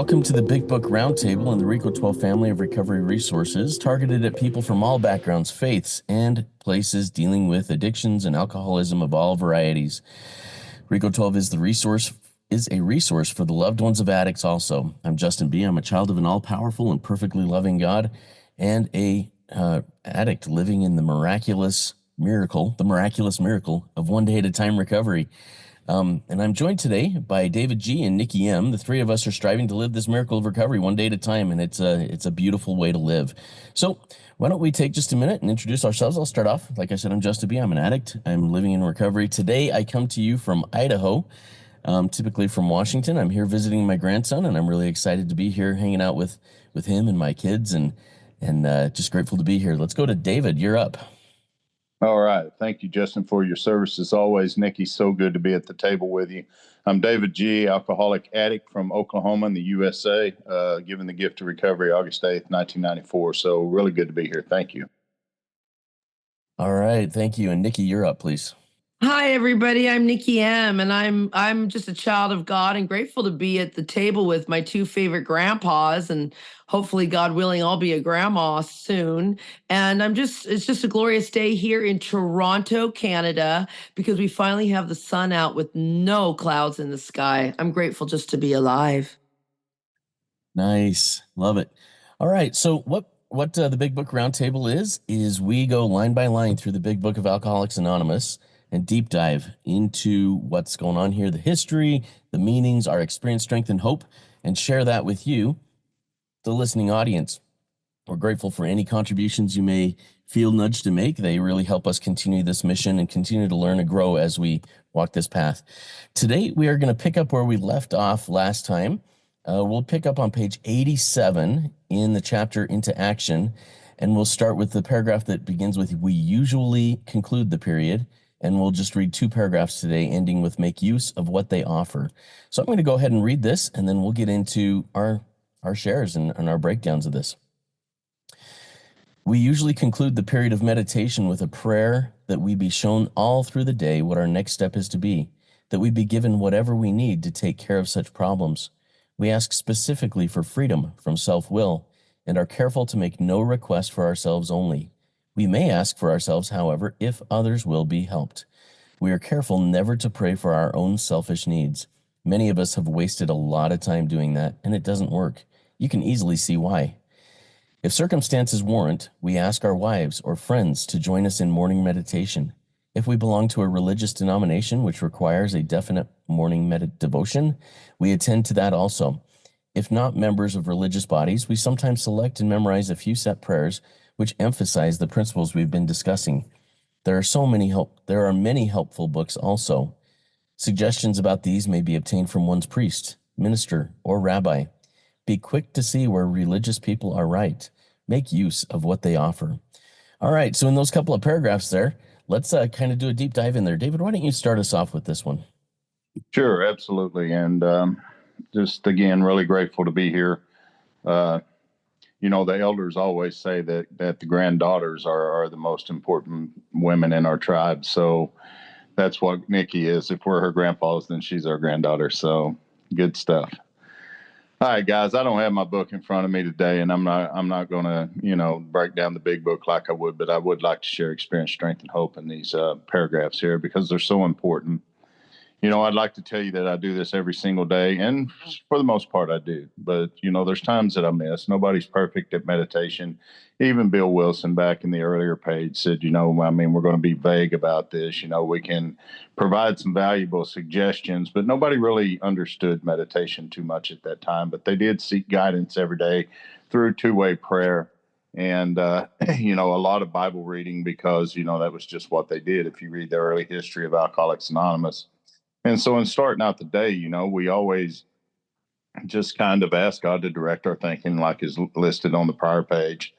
Welcome to the Big Book Roundtable and the RICO 12 family of recovery resources targeted at people from all backgrounds, faiths, and places dealing with addictions and alcoholism of all varieties. RICO 12 is a resource for the loved ones of addicts also. I'm Justin B. I'm a child of an all-powerful and perfectly loving God and a addict living in the miraculous miracle of one day at a time recovery. And I'm joined today by David G. and Nikki M. The three of us are striving to live this miracle of recovery one day at a time, and it's a beautiful way to live. So why don't we take just a minute and introduce ourselves? I'll start off. Like I said, I'm Justin B. I'm an addict. I'm living in recovery. Today, I come to you from Idaho, typically from Washington. I'm here visiting my grandson, and I'm really excited to be here hanging out with him and my kids, and just grateful to be here. Let's go to David. You're up. All right. Thank you, Justin, for your service as always. Nikki, so good to be at the table with you. I'm David G., alcoholic addict from Oklahoma in the USA, given the gift of recovery August 8th, 1994. So really good to be here. Thank you. All right. Thank you. And Nikki, you're up, please. Hi, everybody. I'm Nikki M., and I'm just a child of God and grateful to be at the table with my two favorite grandpas, and hopefully, God willing, I'll be a grandma soon. And it's just a glorious day here in Toronto, Canada, because we finally have the sun out with no clouds in the sky. I'm grateful just to be alive. Nice. Love it. All right. So what the Big Book Roundtable is we go line by line through the Big Book of Alcoholics Anonymous and deep dive into what's going on here, the history, the meanings, our experience, strength, and hope, and share that with you, the listening audience. We're grateful for any contributions you may feel nudged to make. They really help us continue this mission and continue to learn and grow as we walk this path. Today, we are going to pick up where we left off last time. We'll pick up on page 87 in the chapter Into Action, and we'll start with the paragraph that begins with, "We usually conclude the period," and we'll just read two paragraphs today, ending with "make use of what they offer." So I'm going to go ahead and read this, and then we'll get into our shares and our breakdowns of this. "We usually conclude the period of meditation with a prayer that we be shown all through the day what our next step is to be, that we be given whatever we need to take care of such problems. We ask specifically for freedom from self-will and are careful to make no request for ourselves only. We may ask for ourselves, however, if others will be helped. We are careful never to pray for our own selfish needs. Many of us have wasted a lot of time doing that, and it doesn't work. You can easily see why. If circumstances warrant, we ask our wives or friends to join us in morning meditation. If we belong to a religious denomination which requires a definite morning devotion, we attend to that also. If not members of religious bodies, we sometimes select and memorize a few set prayers which emphasize the principles we've been discussing. There are many helpful books also. Suggestions about these may be obtained from one's priest, minister, or rabbi. Be quick to see where religious people are right. Make use of what they offer." All right, so in those couple of paragraphs there, let's kind of do a deep dive in there. David, why don't you start us off with this one? Sure, absolutely. And just, again, really grateful to be here. The elders always say that the granddaughters are the most important women in our tribe. So that's what Nikki is. If we're her grandpas, then she's our granddaughter. So good stuff. All right, guys, I don't have my book in front of me today, and I'm not going to, break down the big book like I would, but I would like to share experience, strength, and hope in these paragraphs here because they're so important. I'd like to tell you that I do this every single day, and for the most part I do. But, there's times that I miss. Nobody's perfect at meditation. Even Bill Wilson back in the earlier page said, we're going to be vague about this. We can provide some valuable suggestions, but nobody really understood meditation too much at that time. But they did seek guidance every day through two-way prayer and, a lot of Bible reading because, that was just what they did. If you read the early history of Alcoholics Anonymous. And so in starting out the day, we always just kind of ask God to direct our thinking like is listed on the prior page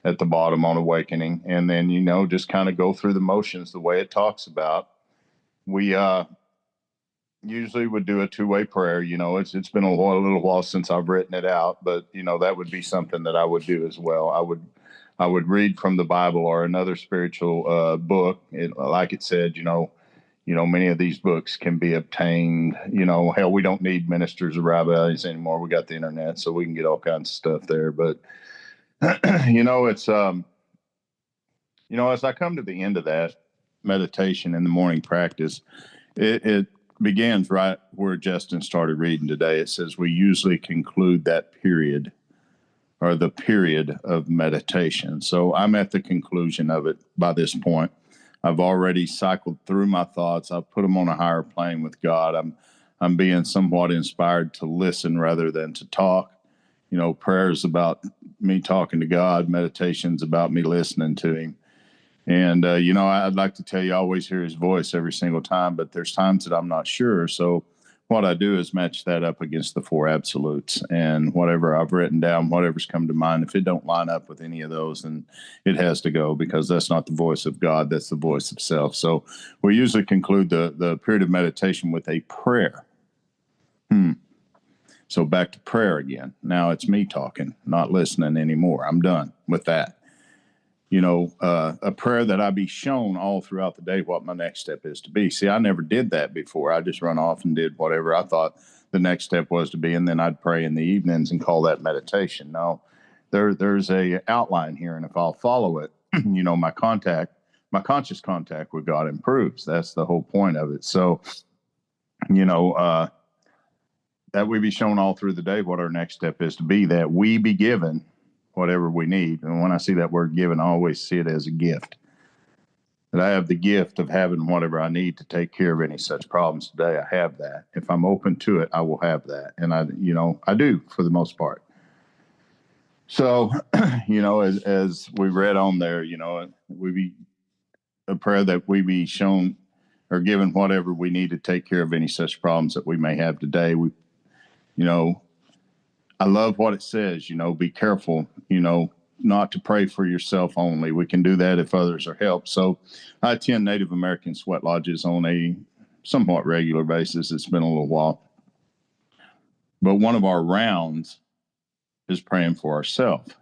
at the bottom on awakening. And then, just kind of go through the motions the way it talks about. We usually would do a two-way prayer. It's been a little while since I've written it out, but, that would be something that I would do as well. I would read from the Bible or another spiritual book. Like it said, Many of these books can be obtained. Hell, we don't need ministers or rabbis anymore. We got the internet, so we can get all kinds of stuff there. But it's as I come to the end of that meditation in the morning practice, it begins right where Justin started reading today. It says we usually conclude that period or the period of meditation. So I'm at the conclusion of it by this point. I've already cycled through my thoughts. I've put them on a higher plane with God. I'm being somewhat inspired to listen rather than to talk. Prayer is about me talking to God. Meditation's about me listening to him. And, I'd like to tell you, I always hear his voice every single time, but there's times that I'm not sure. So what I do is match that up against the four absolutes, and whatever I've written down, whatever's come to mind, if it don't line up with any of those, then it has to go, because that's not the voice of God. That's the voice of self. So we usually conclude the period of meditation with a prayer. So back to prayer again. Now it's me talking, not listening anymore. I'm done with that. A prayer that I be shown all throughout the day what my next step is to be. See, I never did that before. I just run off and did whatever I thought the next step was to be, and then I'd pray in the evenings and call that meditation. No, there's a outline here, and if I'll follow it, my conscious contact with God improves. That's the whole point of it. So, that we be shown all through the day what our next step is to be, that we be given whatever we need. And when I see that word given, I always see it as a gift. That I have the gift of having whatever I need to take care of any such problems today. I have that. If I'm open to it, I will have that. And I do for the most part. So, as we read on there, we be a prayer that we be shown or given whatever we need to take care of any such problems that we may have today. I love what it says, be careful, not to pray for yourself only. We can do that if others are helped. So I attend Native American sweat lodges on a somewhat regular basis. It's been a little while. But one of our rounds is praying for ourselves.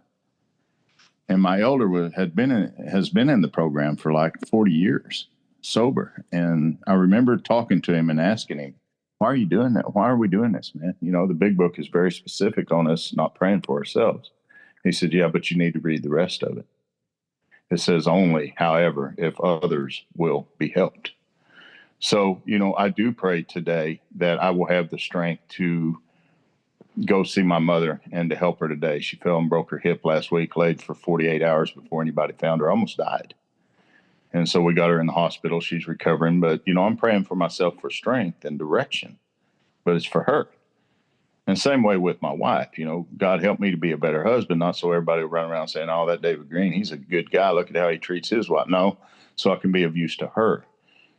And my elder has been in the program for like 40 years, sober. And I remember talking to him and asking him, why are you doing that? Why are we doing this, man? The big book is very specific on us not praying for ourselves. He said, yeah, but you need to read the rest of it. It says only, however, if others will be helped. So, I do pray today that I will have the strength to go see my mother and to help her today. She fell and broke her hip last week, laid for 48 hours before anybody found her, almost died. And so we got her in the hospital. She's recovering. But, I'm praying for myself for strength and direction. But it's for her. And same way with my wife. God help me to be a better husband, not so everybody will run around saying, oh, that David Green, he's a good guy. Look at how he treats his wife. No, so I can be of use to her.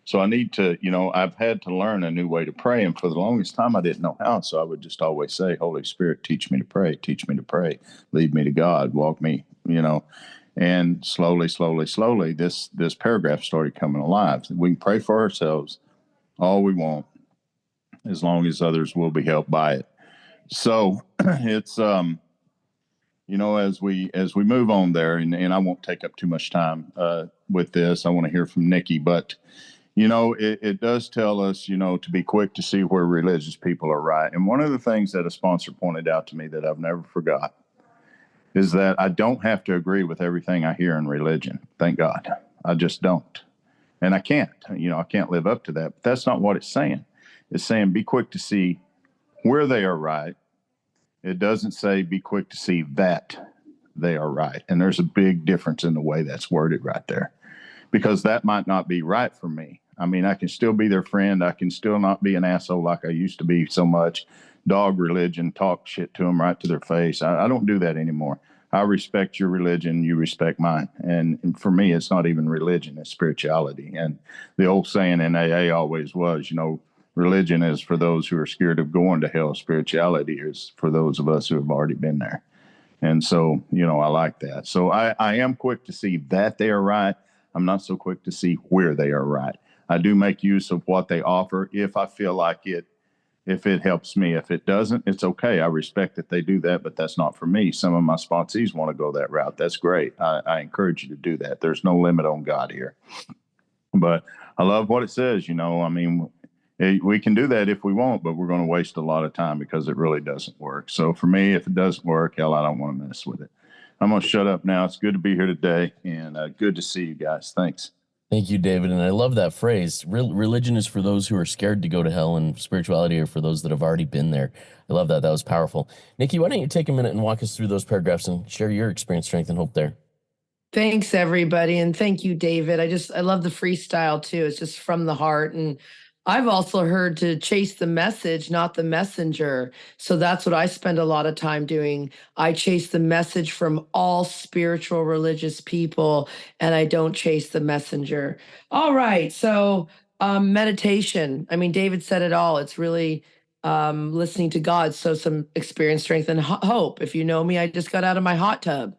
So I need to, I've had to learn a new way to pray. And for the longest time, I didn't know how. So I would just always say, Holy Spirit, teach me to pray, lead me to God, walk me, And slowly, this paragraph started coming alive. We can pray for ourselves all we want, as long as others will be helped by it. So it's, as we move on there, and I won't take up too much time with this. I want to hear from Nikki, but, it does tell us, to be quick to see where religious people are right. And one of the things that a sponsor pointed out to me that I've never forgot is that I don't have to agree with everything I hear in religion. Thank God. I just don't. And I can't, I can't live up to that. But that's not what it's saying. It's saying be quick to see where they are right. It doesn't say be quick to see that they are right. And there's a big difference in the way that's worded right there, because that might not be right for me. I mean, I can still be their friend. I can still not be an asshole like I used to be so much. Dog religion, talk shit to them right to their face. I don't do that anymore. I respect your religion. You respect mine. And for me, it's not even religion. It's spirituality. And the old saying in AA always was, religion is for those who are scared of going to hell. Spirituality is for those of us who have already been there. And so, I like that. So I am quick to see that they are right. I'm not so quick to see where they are right. I do make use of what they offer if I feel like it, if it helps me. If it doesn't, it's okay. I respect that they do that, but that's not for me. Some of my sponsees want to go that route. That's great. I encourage you to do that. There's no limit on God here. But I love what it says. I mean, we can do that if we want, but we're going to waste a lot of time because it really doesn't work. So for me, if it doesn't work, hell, I don't want to mess with it. I'm going to shut up now. It's good to be here today, and good to see you guys. Thanks. Thank you, David. And I love that phrase. Religion is for those who are scared to go to hell, and spirituality are for those that have already been there. I love that. That was powerful. Nikki, why don't you take a minute and walk us through those paragraphs and share your experience, strength, and hope there? Thanks, everybody. And thank you, David. I love the freestyle too. It's just from the heart. And I've also heard to chase the message, not the messenger. So that's what I spend a lot of time doing. I chase the message from all spiritual religious people, and I don't chase the messenger. All right. So meditation. I mean, David said it all. It's really listening to God. So some experience, strength, and hope. If you know me, I just got out of my hot tub.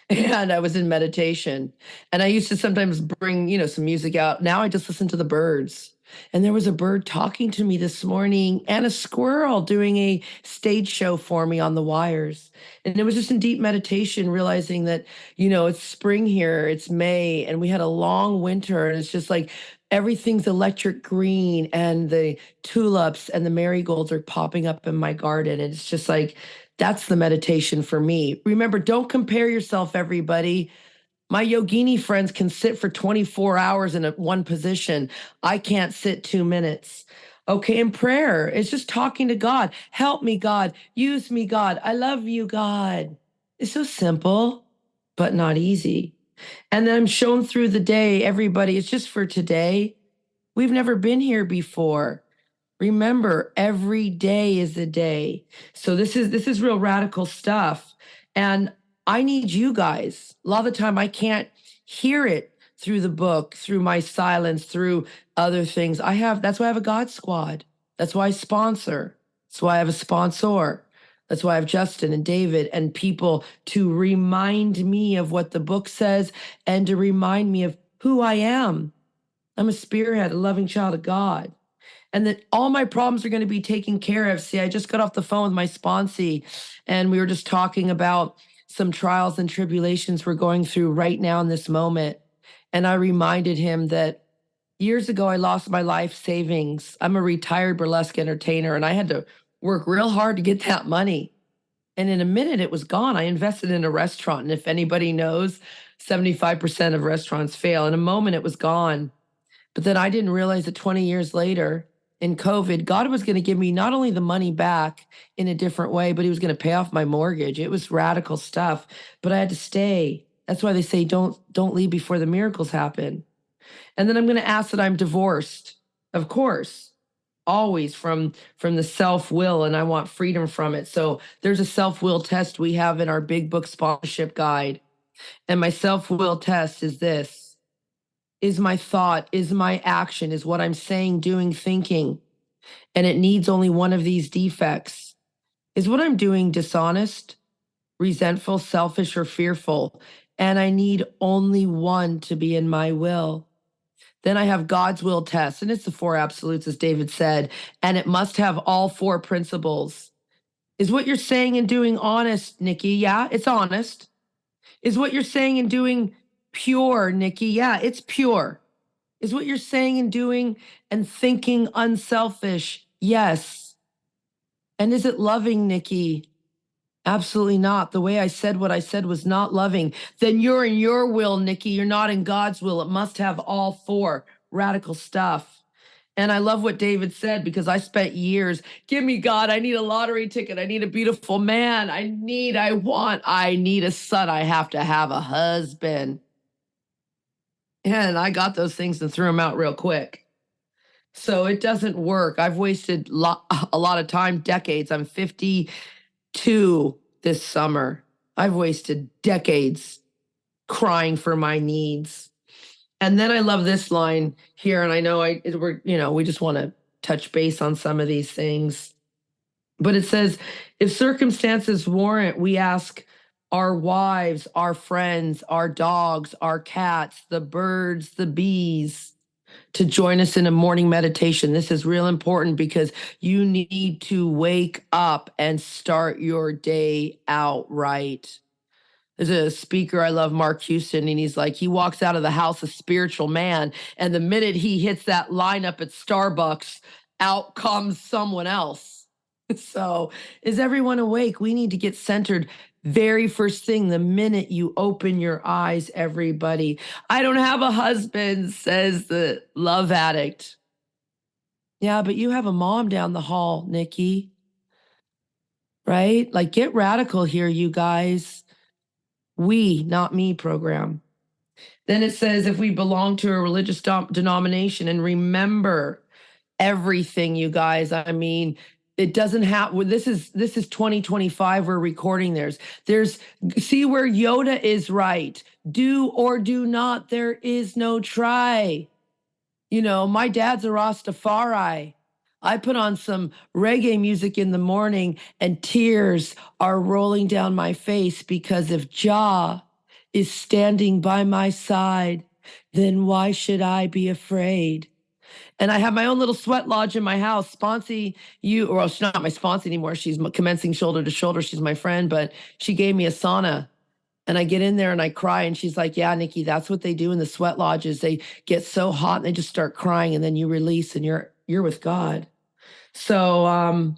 And I was in meditation, and I used to sometimes bring, some music out. Now I just listen to the birds. And there was a bird talking to me this morning and a squirrel doing a stage show for me on the wires. And it was just in deep meditation, realizing that, it's spring here, it's May, and we had a long winter. And it's just like everything's electric green, and the tulips and the marigolds are popping up in my garden. And it's just like, that's the meditation for me. Remember, don't compare yourself, everybody. My yogini friends can sit for 24 hours in one position. I can't sit 2 minutes. Okay, in prayer, it's just talking to God. Help me, God. Use me, God. I love you, God. It's so simple, but not easy. And then I'm shown through the day, everybody, it's just for today. We've never been here before. Remember, every day is a day. So this is real radical stuff. And I need you guys. A lot of the time I can't hear it through the book, through my silence, through other things. That's why I have a God Squad. That's why I sponsor. That's why I have a sponsor. That's why I have Justin and David and people to remind me of what the book says and to remind me of who I am. I'm a spearhead, a loving child of God, and that all my problems are going to be taken care of. See, I just got off the phone with my sponsee, and we were just talking about some trials and tribulations we're going through right now in this moment. And I reminded him that years ago, I lost my life savings. I'm a retired burlesque entertainer, and I had to work real hard to get that money. And in a minute, it was gone. I invested in a restaurant. And if anybody knows, 75% of restaurants fail. In a moment, it was gone. But then I didn't realize that 20 years later, in COVID, God was going to give me not only the money back in a different way, but he was going to pay off my mortgage. It was radical stuff, but I had to stay. That's why they say don't leave before the miracles happen. And then I'm going to ask that I'm divorced, of course, always from the self-will, and I want freedom from it. So there's a self-will test we have in our Big Book sponsorship guide. And my self-will test is this. Is my thought, is my action, is what I'm saying, doing, thinking, and it needs only one of these defects. Is what I'm doing dishonest, resentful, selfish, or fearful? And I need only one to be in my will. Then I have God's will test, and it's the 4 absolutes, as David said, and it must have all 4 principles. Is what you're saying and doing honest, Nikki? Yeah, it's honest. Is what you're saying and doing pure, Nikki? Yeah, it's pure. Is what you're saying and doing and thinking unselfish? Yes. And is it loving, Nikki? Absolutely not. The way I said what I said was not loving. Then you're in your will, Nikki. You're not in God's will. It must have all 4 radical stuff. And I love what David said, because I spent years, give me God, I need a lottery ticket. I need a beautiful man. I need a son. I have to have a husband. And I got those things and threw them out real quick. So it doesn't work. I've wasted a lot of time, decades. I'm 52 this summer. I've wasted decades crying for my needs. And then I love this line here, and I know we just want to touch base on some of these things. But it says, if circumstances warrant, we ask our wives, our friends, our dogs, our cats, the birds, the bees, to join us in a morning meditation. This is real important because you need to wake up and start your day out right. There's a speaker I love, Mark Houston, and he's like, he walks out of the house a spiritual man, and the minute he hits that lineup at Starbucks, out comes someone else. So, is everyone awake? We need to get centered. Very first thing, the minute you open your eyes, everybody. I don't have a husband, says the love addict. Yeah, but you have a mom down the hall, Nikki. Right? Like, get radical here, you guys. We, not me program. Then it says if we belong to a religious denomination, and remember everything, you guys. I mean, it doesn't have, well, this is 2025. We're recording there's see where Yoda is right. Do or do not. There is no try. You know, my dad's a Rastafari. I put on some reggae music in the morning and tears are rolling down my face, because if Jah is standing by my side, then why should I be afraid? And I have my own little sweat lodge in my house. Sponsy, you, or well, she's not my sponsor anymore. She's commencing shoulder to shoulder. She's my friend, but she gave me a sauna. And I get in there and I cry. And she's like, yeah, Nikki, that's what they do in the sweat lodges. They get so hot and they just start crying, and then you release and you're with God. So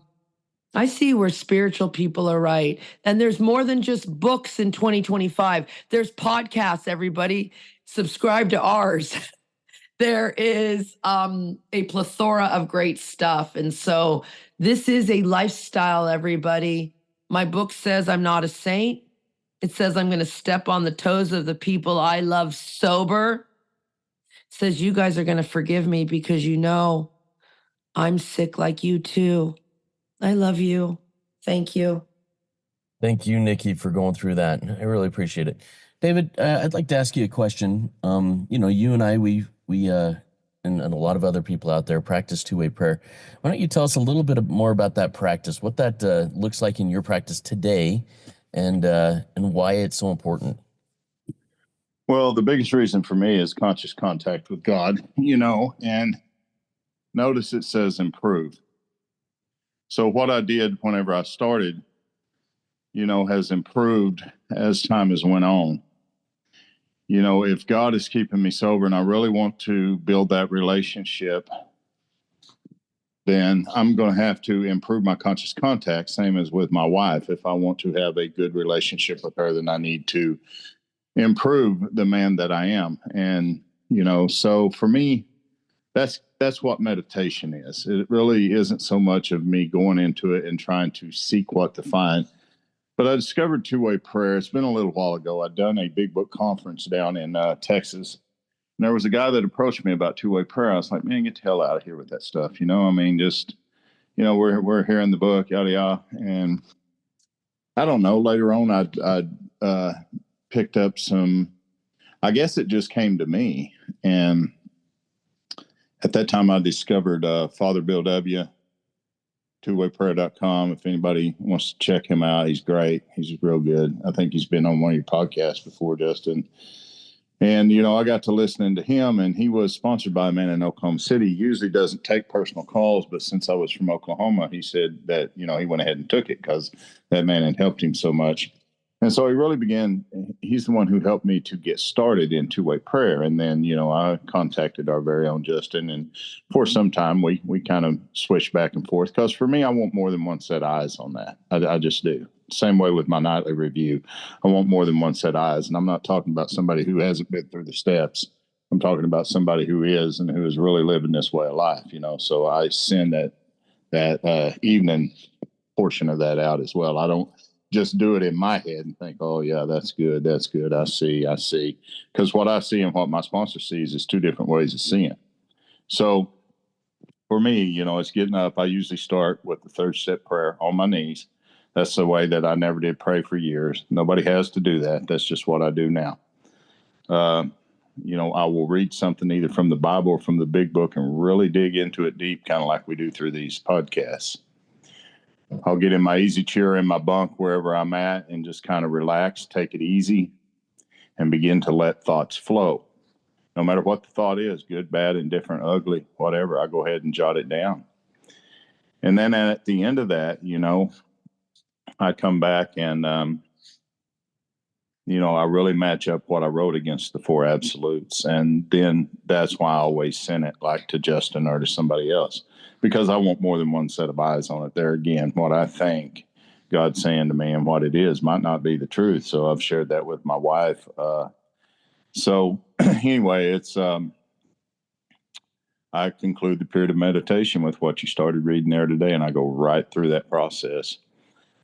I see where spiritual people are right. And there's more than just books in 2025. There's podcasts, everybody. Subscribe to ours. There is a plethora of great stuff. And so this is a lifestyle, everybody. My book says I'm not a saint. It says I'm going to step on the toes of the people I love sober. It says you guys are going to forgive me because you know I'm sick like you too. I love you. Thank you. Thank you, Nikki, for going through that. I really appreciate it. David, I'd like to ask you a question. You and I, and a lot of other people out there practice two-way prayer. Why don't you tell us a little bit more about that practice, what that looks like in your practice today, and why it's so important? Well, the biggest reason for me is conscious contact with God, and notice it says improve. So what I did whenever I started, has improved as time has went on. If God is keeping me sober and I really want to build that relationship, then I'm going to have to improve my conscious contact, same as with my wife. If I want to have a good relationship with her, then I need to improve the man that I am. And, so for me, that's what meditation is. It really isn't so much of me going into it and trying to seek what to find. But I discovered two-way prayer. It's been a little while ago. I'd done a Big Book conference down in Texas. And there was a guy that approached me about two-way prayer. I was like, man, get the hell out of here with that stuff. We're here in the book, yada, yada. And I don't know, later on, I picked up some, I guess it just came to me. And at that time, I discovered Father Bill W., twowayprayer.com. If anybody wants to check him out, he's great. He's real good. I think he's been on one of your podcasts before, Justin. And, I got to listening to him, and he was sponsored by a man in Oklahoma City. He usually doesn't take personal calls, but since I was from Oklahoma, he said that, he went ahead and took it because that man had helped him so much. And so he really he's the one who helped me to get started in two-way prayer. And then, I contacted our very own Justin, and for some time we kind of switched back and forth, because for me, I want more than one set of eyes on that. I just do. Same way with my nightly review. I want more than one set of eyes. And I'm not talking about somebody who hasn't been through the steps. I'm talking about somebody who is, and who is really living this way of life, So I send that evening portion of that out as well. I don't just do it in my head and think, oh, yeah, that's good. That's good. I see. Because what I see and what my sponsor sees is two different ways of seeing. So for me, it's getting up. I usually start with the third step prayer on my knees. That's the way that I never did pray for years. Nobody has to do that. That's just what I do now. I will read something either from the Bible or from the Big Book and really dig into it deep, kind of like we do through these podcasts. I'll get in my easy chair in my bunk, wherever I'm at, and just kind of relax, take it easy, and begin to let thoughts flow. No matter what the thought is, good, bad, indifferent, ugly, whatever, I go ahead and jot it down. And then at the end of that, I come back and, I really match up what I wrote against the four absolutes. And then that's why I always send it like to Justin or to somebody else, because I want more than one set of eyes on it. There again, what I think God's saying to me and what it is might not be the truth. So I've shared that with my wife. So anyway, I conclude the period of meditation with what you started reading there today, and I go right through that process.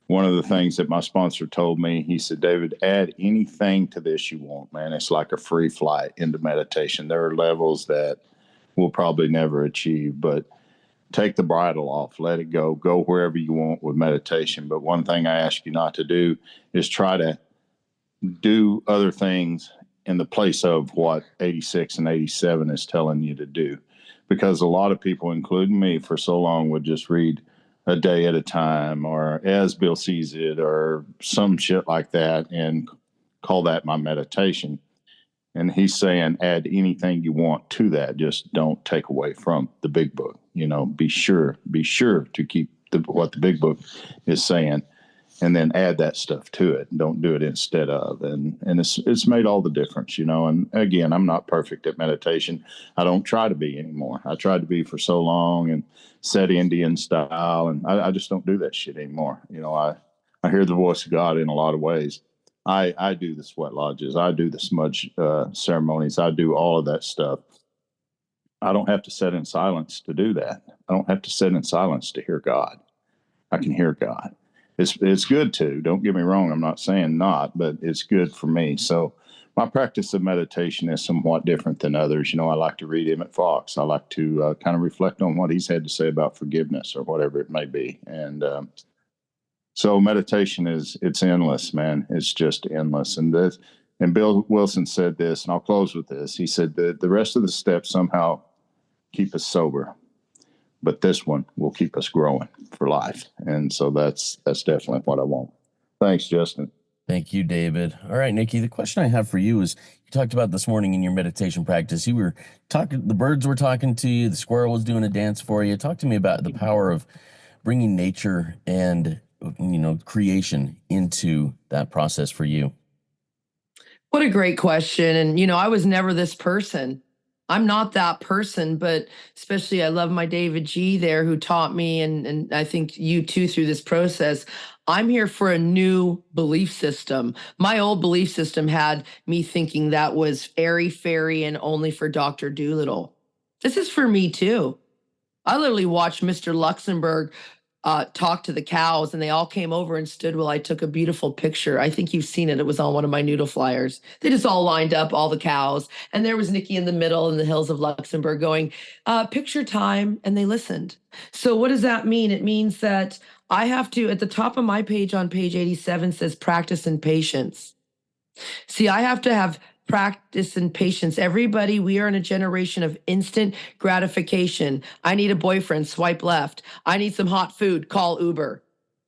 One of the things that my sponsor told me, he said, David, add anything to this you want, man. It's like a free flight into meditation. There are levels that we'll probably never achieve, but take the bridle off, let it go wherever you want with meditation. But one thing I ask you not to do is try to do other things in the place of what 86 and 87 is telling you to do. Because a lot of people, including me, for so long would just read a day at a time or as Bill sees it or some shit like that and call that my meditation. And he's saying add anything you want to that. Just don't take away from the big book. Be sure to keep what the big book is saying, and then add that stuff to it. Don't do it instead of. And it's made all the difference, And again, I'm not perfect at meditation. I don't try to be anymore. I tried to be for so long and said Indian style, and I just don't do that shit anymore. I hear the voice of God in a lot of ways. I do the sweat lodges. I do the smudge ceremonies. I do all of that stuff. I don't have to sit in silence to do that. I don't have to sit in silence to hear God. I can hear God. It's good too. Don't get me wrong. I'm not saying not, but it's good for me. So my practice of meditation is somewhat different than others. I like to read Emmett Fox. I like to kind of reflect on what he's had to say about forgiveness or whatever it may be. And so meditation it's endless, man. It's just endless. And Bill Wilson said this, and I'll close with this. He said that the rest of the steps somehow keep us sober, but this one will keep us growing for life. And so that's definitely what I want. Thanks, Justin. Thank you, David. All right, Nikki, the question I have for you is, you talked about this morning in your meditation practice, you were talking, the birds were talking to you, the squirrel was doing a dance for you. Talk to me about the power of bringing nature and, creation into that process for you. What a great question. And, I was never this person. I'm not that person, but especially I love my David G there who taught me, and I think you too through this process. I'm here for a new belief system. My old belief system had me thinking that was airy fairy and only for Dr. Doolittle. This is for me too. I literally watched Mr. Luxembourg talk to the cows, and they all came over and stood while I took a beautiful picture. I think you've seen it. It was on one of my noodle flyers. They just all lined up, all the cows. And there was Nikki in the middle in the hills of Luxembourg going, picture time. And they listened. So what does that mean? It means that I have to, at the top of my page on page 87 says practice and patience. See, I have to have practice and patience. Everybody, we are in a generation of instant gratification. I need a boyfriend, swipe left. I need some hot food, call Uber.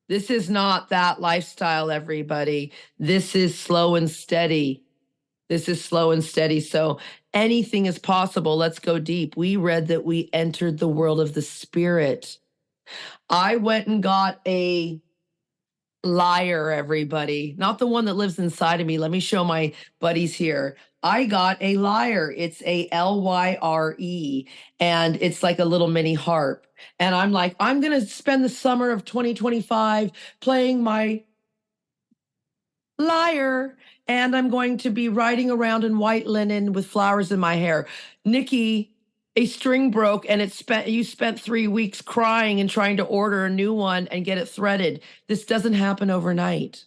This is not that lifestyle, everybody. This is slow and steady. This is slow and steady. So anything is possible. Let's go deep. We read that we entered the world of the spirit. I went and got a lyre, everybody, not the one that lives inside of me. Let me show my buddies here. I got a lyre. It's a Lyre, and it's like a little mini harp. And I'm like, I'm going to spend the summer of 2025 playing my lyre, and I'm going to be riding around in white linen with flowers in my hair. Nikki, a string broke, and you spent 3 weeks crying and trying to order a new one and get it threaded. This doesn't happen overnight.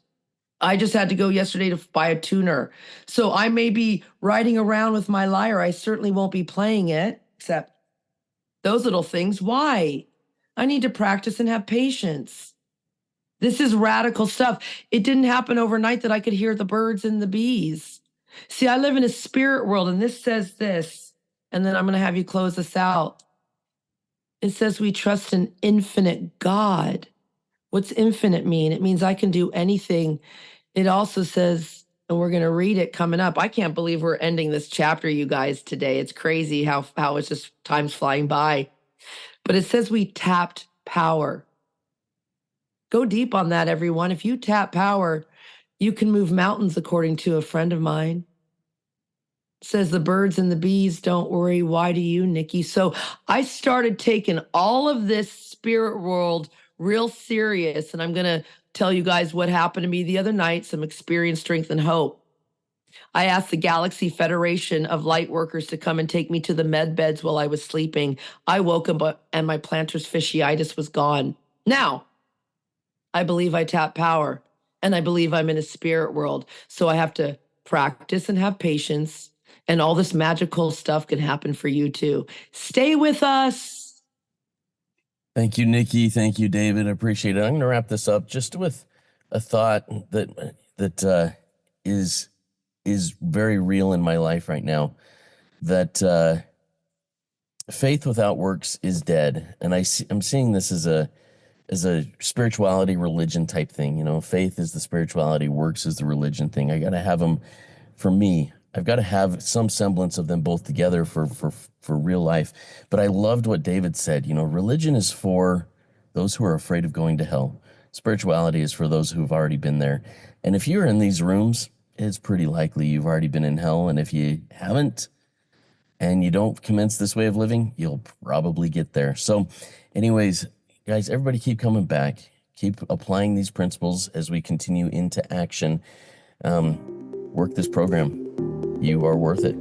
I just had to go yesterday to buy a tuner. So I may be riding around with my lyre. I certainly won't be playing it, except those little things. Why? I need to practice and have patience. This is radical stuff. It didn't happen overnight that I could hear the birds and the bees. See, I live in a spirit world, and this says this, and then I'm going to have you close this out. It says we trust an infinite God. What's infinite mean? It means I can do anything. It also says, and we're going to read it coming up. I can't believe we're ending this chapter, you guys, today. It's crazy how it's just time's flying by. But it says we tapped power. Go deep on that, everyone. If you tap power, You can move mountains, according to a friend of mine. Says the birds and the bees, don't worry. Why do you, Nikki? So I started taking all of this spirit world real serious. And I'm going to tell you guys what happened to me the other night, some experience, strength, and hope. I asked the Galaxy Federation of Light Workers to come and take me to the med beds while I was sleeping. I woke up and my plantar fasciitis was gone. Now, I believe I tap power, and I believe I'm in a spirit world. So I have to practice and have patience, and all this magical stuff can happen for you too. Stay with us. Thank you, Nikki. Thank you, David. I appreciate it. I'm going to wrap this up just with a thought that is very real in my life right now. That faith without works is dead, and I'm seeing this as a spirituality religion type thing. You know, faith is the spirituality, works is the religion thing. I got to have them. For me, I've got to have some semblance of them both together for real life. But I loved what David said. You know, religion is for those who are afraid of going to hell. Spirituality is for those who've already been there. And if you're in these rooms, it's pretty likely you've already been in hell. And if you haven't, and you don't commence this way of living, you'll probably get there. So anyways, guys, everybody keep coming back. Keep applying these principles as we continue into action. Work this program. You are worth it.